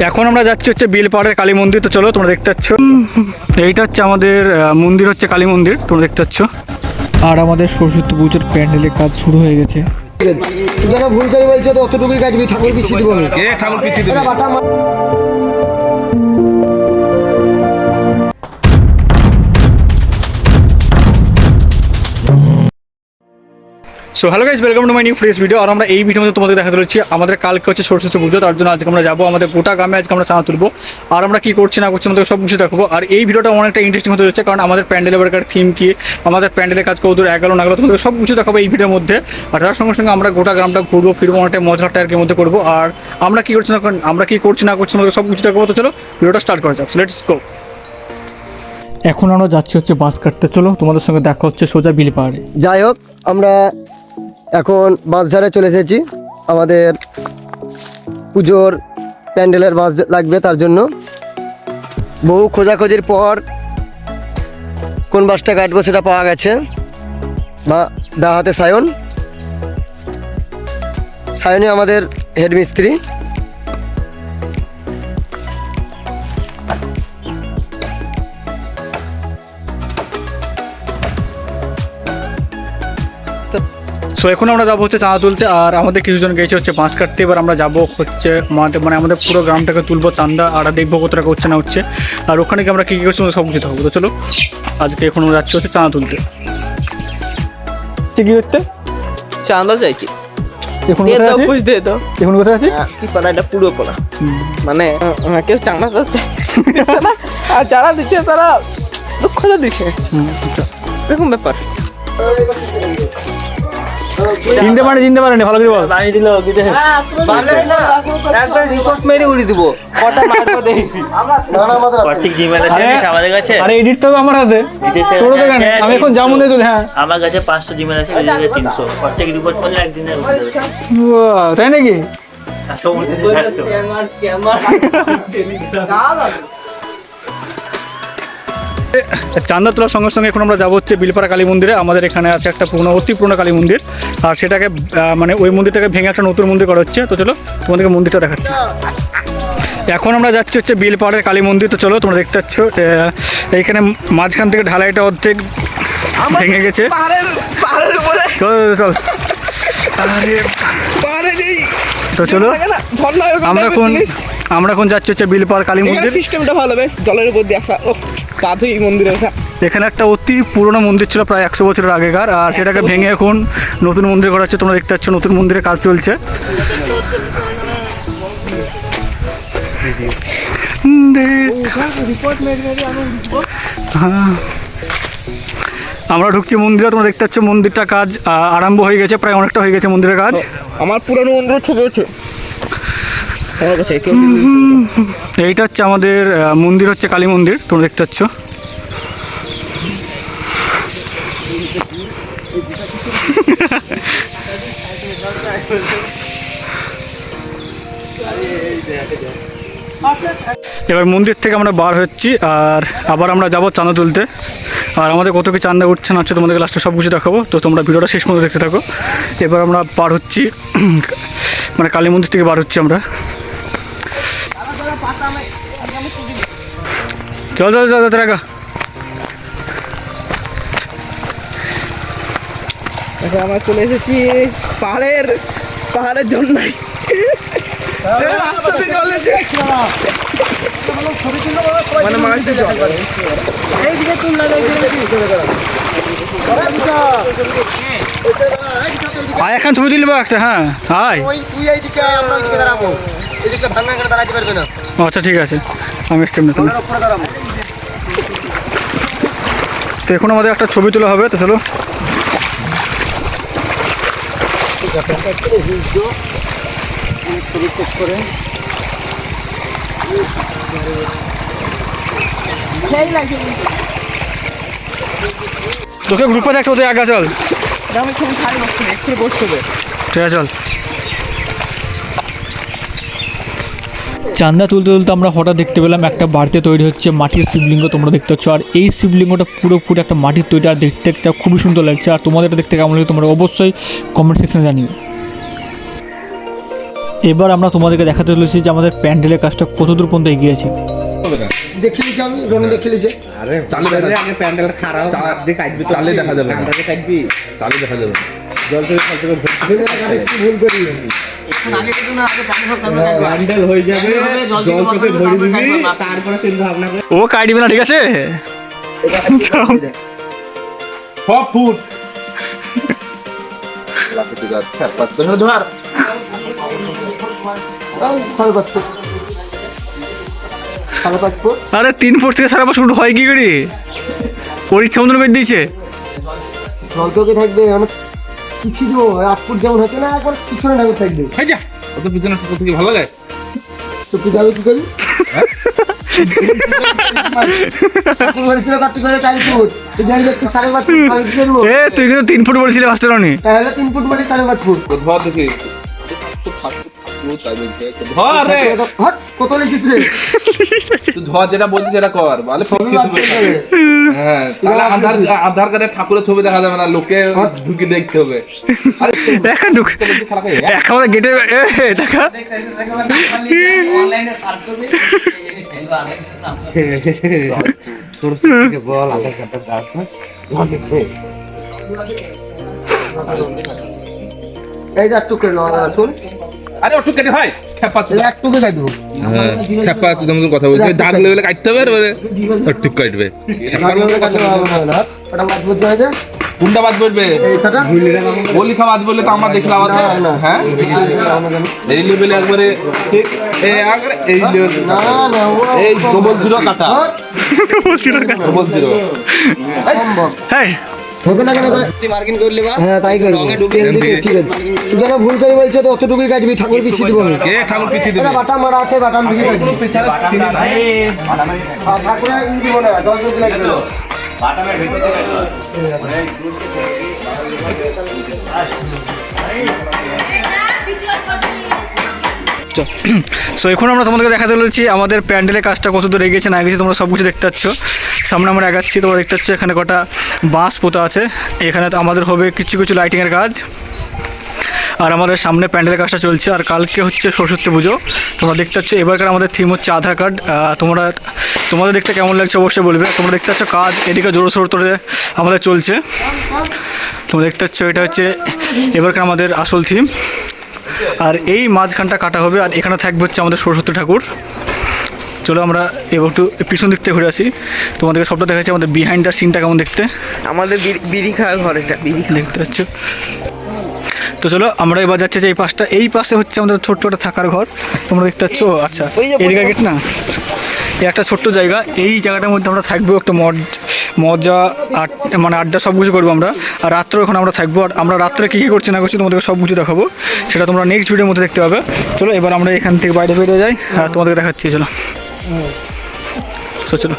এখন আমরা যাচ্ছি হচ্ছে বিলপাড়ের কালী মন্দির। তো চলো তোমরা দেখতে পাচ্ছ, এইটা হচ্ছে আমাদের মন্দির, হচ্ছে কালী মন্দির, তোমরা দেখতে পাচ্ছ। আর আমাদের সরস্বতী পুজোর প্যান্ডেলের কাজ শুরু হয়ে গেছে। যারা ভুল করে বলছো তো অতটুকুই কাটবি, ঠাকুর পিছিয়ে দেবো আমি। ঠাকুর পিছিয়ে দেবে। So hello guys, welcome to my new fresh video. আর আমরা এই ভিডিওর মধ্যে তোমাদের দেখাতে চলেছি আমাদের কালকে হচ্ছে সরস্বতী পুজো, তার জন্য আজকে আমরা যাবো আমাদের গোটা গ্রামে, আজকে আমরা চাঁদা তুলবো। আর আমরা কী করছি না করছি আমাদের সব কিছু দেখাবো। আর এই ভিডিওটা অনেকটা ইন্টারেস্টিং হতে চলেছে, কারণ আমাদের প্যান্ডেল এবারকার থিম কি, আমাদের প্যান্ডেলের কাজ কত দূর এগালো না গেলো, তোমাদের সব কিছু দেখাবো এই ভিডিওর মধ্যে। আর তার সঙ্গে সঙ্গে আমরা গোটা গ্রামটা ঘুরবো ফিরবো, অনেকটা মজার টাইপের মধ্যে করবো। আর আমরা কী করছি না করছি আমাদের সব কিছু দেখাবো। তো চলো ভিডিওটা স্টার্ট করা যাক, লেটস গো। এখন আমরা যাচ্ছি হচ্ছে বাস কাটতে। চলো তোমাদের সঙ্গে দেখা হচ্ছে সোজা বিলপাড়ে। যাই হোক, আমরা এখন বাঁশঝাড়ে চলে এসেছি। আমাদের পুজোর প্যান্ডেলের বাঁশ লাগবে, তার জন্য বহু খোঁজাখোঁজির পর কোন বাসটা কাটবো সেটা পাওয়া গেছে। বা হাতে সায়নই আমাদের হেড মিস্ত্রি। সো এখন আমরা যাবো হচ্ছে চাঁদা তুলতে, আর আমাদের কিছুজন গেছে হচ্ছে বাঁশ কাটতে। এবার আমরা যাবো হচ্ছে মানে আমাদের পুরো গ্রামটাকে তুলবো চাঁদা, আর দেখবো কত টাকা হচ্ছে না হচ্ছে, আর ওখানে কি আমরা কী কী করছি সব কিছু থাকবো। তো চলো আজকে এখন আমরা যাচ্ছি হচ্ছে চাঁদা তুলতে। কী করতে চাঁদা চাইছি, এখন দে কোথায় দাও, আছি? বুঝ দে দাও। এখন কোথায় আছি? কি পারা, এটা পুরো পারা, মানে কেউ চাঁদা দিচ্ছে না, আর যারা দিচ্ছে তারা দুঃখটা দিচ্ছে, এরকম ব্যাপার। চিনতে পারেনি, ভালো করে বল। বানিয়ে দিল একবার রিপোর্ট মেরে উড়িয়ে দিব, কটা মারবো দেখবি। সঠিক জিমেল আছে আমাদের কাছে। আরে এডিট তো আমার হাতে, তোর তো কেন? আমি এখন যাবো না তুই। হ্যাঁ, আমার কাছে 500 জিমেল আছে, 300 সঠিক রিপোর্ট করলে একদিনে তাই নাকি? চাঁদা তোলার সঙ্গে সঙ্গে এখন আমরা যাবো হচ্ছে বিলপাড়া কালী মন্দিরে। আমাদের এখানে আছে একটা অতি পুরনো কালী মন্দির, আর সেটাকে মানে ওই মন্দিরটাকে ভেঙে একটা নতুন মন্দির করা হচ্ছে। তো চলো তোমাদেরকে মন্দিরটা দেখাচ্ছি। এখন আমরা যাচ্ছি হচ্ছে বিলপাড়ের কালী মন্দির। তো চলো তোমরা দেখতে পাচ্ছ, এইখানে মাঝখান থেকে ঢালাইটা অর্ধেক ভেঙে গেছে। চল চল, তো চলো আমরা এখন যাচ্ছি হচ্ছে বিলপাড় কালী মন্দির। সিস্টেমটা ভালো, বেশ জলের উপর দিয়ে আসা, ও কাঁধে এই মন্দিরে ওঠা। এখানে একটা অতি পুরনো মন্দির ছিল, প্রায় 100 বছরের আগেকার, আর সেটাকে ভেঙে এখন নতুন মন্দির করা হচ্ছে। তোমরা দেখতে পাচ্ছ নতুন মন্দিরের কাজ চলছে। আমরা ঢুকছি মন্দিরে, তোমরা দেখতে পাচ্ছ মন্দিরটা কাজ আরম্ভ হয়ে গেছে, প্রায় অনেকটা হয়ে গেছে মন্দিরের কাজ। আমার পুরানো মন্দিরের ছবি আছে আমার কাছে। এইটা হচ্ছে আমাদের মন্দির, হচ্ছে কালী মন্দির, তোমরা দেখতে পাচ্ছ। এবার মন্দির থেকে আমরা বার হচ্ছি, আর আবার আমরা যাবো চাঁদা তুলতে। আর আমাদের কত কি চাঁদা উঠছে না হচ্ছে তোমাদেরকে লাস্টে সব কিছু দেখাবো। তো তোমরা ভিডিওটা শেষ পর্যন্ত দেখতে থাকো। এবার আমরা পার হচ্ছি, মানে কালী মন্দির থেকে বার হচ্ছি আমরা। চল চল চল রাখা। আমরা চলে এসেছি পাহাড়ের জন্য। মানে মাঝে জল, এইদিকে তুলনা আয় এখন ছবি তুলবো একটা। হ্যাঁ আয়, আচ্ছা ঠিক আছে, আমি এসছি। তো এখন আমাদের একটা ছবি তোলা হবে। তো চলো তোকে গ্রুপে দেখতে ওদের আগে চল, ঠিক আছে চল। চাঁদা তুলতে তুলতে আমরা হঠাৎ দেখতে পেলাম একটা বাড়িতে তৈরি হচ্ছে মাটির শিবলিঙ্গ, তোমরা দেখতে পাচ্ছ। আর এই শিবলিঙ্গটা পুরোপুরি একটা মাটির তৈরি, আর দেখতে খুবই সুন্দর লাগছে। আর তোমাদের দেখতে কেমন লাগে তোমরা অবশ্যই কমেন্ট সেকশনে জানিও। এবার আমরা তোমাদেরকে দেখাতে চলেছি যে আমাদের প্যান্ডেলের কাজটা কতদূর পর্যন্ত এগিয়েছে। দেখে নিয়েছি আমি, রনি দেখে নিয়েছে। চালে দেখা যাবে চালে দেখা যাবে ভুল করি প্যান্ডেল হয়ে যাবে জল চোখে ভরে দিবি তারপরে চিন্তা ভাবনা করে ও কাটবে না, ঠিক আছে? সব ফুট সাড়ে 5 ফুট, 5.5 ফুট। আরে 3 ফুট থেকে 5.5 ফুট হয় কি করে? ওর ইচ্ছা মতন বেঁধে দিয়েছে। জল চোখে থাকবে অনেক পিছিয়ে দেবো, 8 ফুট যেমন হচ্ছে না, একবার পিছনে ঠাকুর থাকবে। এই যা অত পিছনে ঠাকুর থেকে ভালো লাগে তো যাবে কি করি? ঠাকুর বলেছিল কত করে 4 ফুট, যাই দেখতে 5.5 ফুট, আমি কি করবো? এ তুই কিন্তু 3 ফুট বলেছিলি ফার্স্টে রনি। তাহলে 3 ফুট মানে 5.5 ফুট। ধর দেখি ধর রে হট, কত লিখিস রে? তুই ধর যেটা বলছিস সেটা কর বলে সবই বাচ্চা যাবে। হ্যাঁ তাহলে আধার কার্ডে ঠাকুরের ছবি দেখা যাবে না, লোকে ঢুকে দেখতে হবে। আরে দেখা ঢুক দেখা আমাদের গেটে দেখা এই যে একটু করে নেওয়া শুন, আরে ওটু কেটে হয় খেপা এই একটু করে কাটবো। খেপা তুই তোমাকে কথা বলছিস দাগ লেভেলে কাটতে হবে এবারে একটু কাটবে লাগলে কাটতে হবে না, ওটা মজবুত হয়ে যায়। কোনটা বাদ পড়বে এই কাটা বলি খা বাদ বললে তো আমরা দেখলাম আছে না। হ্যাঁ এই লেভেলে একবারে ঠিক এই একবারে এই লেভেল না না, ও এই ডবল জিরো কাটা হট, ডবল জিরো সম্ভব হ্যাঁ হবে না কেন? মার্কিং করলে বা হ্যাঁ তাই করবো, স্কেল দিয়ে, ঠিক আছে। তুই যেন ভুল করে বলছো তো অতটুকুই কাটবি, ঠাকুর পিছিয়ে দিব আমি। কে ঠাকুর পিছিয়ে দিবে এটা বাটাম মারা আছে, বাটাম দিকে কাটবি। আর ঠাকুরের ই দিব না, জল চোখে লাগবে। সো এখন আমরা তোমাদেরকে দেখাতে চলেছি আমাদের প্যান্ডেলের কাজটা কত দূর এগিয়েছে না এগিয়েছে, তোমরা সব কিছু দেখতে পাচ্ছ। সামনে আমরা এগাচ্ছি, তোমরা দেখতে পাচ্ছ এখানে কটা বাঁশ পোতা আছে। এখানে তো আমাদের হবে কিছু কিছু লাইটিংয়ের কাজ, আর আমাদের সামনে প্যান্ডেলের কাজটা চলছে। আর কালকে হচ্ছে সরস্বতী পুজো, তোমরা দেখতে পাচ্ছ। এবারকার আমাদের থিম হচ্ছে আধার কার্ড। তোমাদের দেখতে কেমন লাগছে অবশ্যই বলবে। তোমরা দেখতে পাচ্ছ কাজ এদিকে জোরসোর তোরে আমাদের চলছে। তোমরা দেখতে পাচ্ছ এটা হচ্ছে এবারকার আমাদের আসল থিম। আর এই মাঝখানটা কাটা হবে, আর এখানে থাকবে হচ্ছে আমাদের সরস্বতী ঠাকুর। চলো আমরা এবার একটু পিছন দিক থেকে ঘুরে আসি, তোমাদেরকে সবটা দেখাচ্ছি আমাদের বিহাইন্ড দ্য সিনটা কেমন দেখতে। আমাদের বিড়ি খাওয়া ঘর, এটা বিড়ি দেখতে পাচ্ছ। তো চলো আমরা এবার যাচ্ছি যে এই পাশে হচ্ছে আমাদের ছোট্ট একটা থাকার ঘর, তোমরা দেখতে পাচ্ছ। আচ্ছা এদিকে গেট না, এই একটা ছোট্ট জায়গা, এই জায়গাটার মধ্যে আমরা থাকবো, একটা মজা মানে আড্ডা সব কিছু করবো আমরা। আর রাত্রে ওখানে আমরা থাকবো, আর আমরা রাত্রে কী কী করছি না করছি তোমাদেরকে সব কিছু দেখাবো, সেটা তোমরা নেক্সট ভিডিওর মধ্যে দেখতে পাবে। চলো এবার আমরা এখান থেকে বাইরে বেরিয়ে যাই আর তোমাদেরকে দেখাচ্ছি। চলো চলো।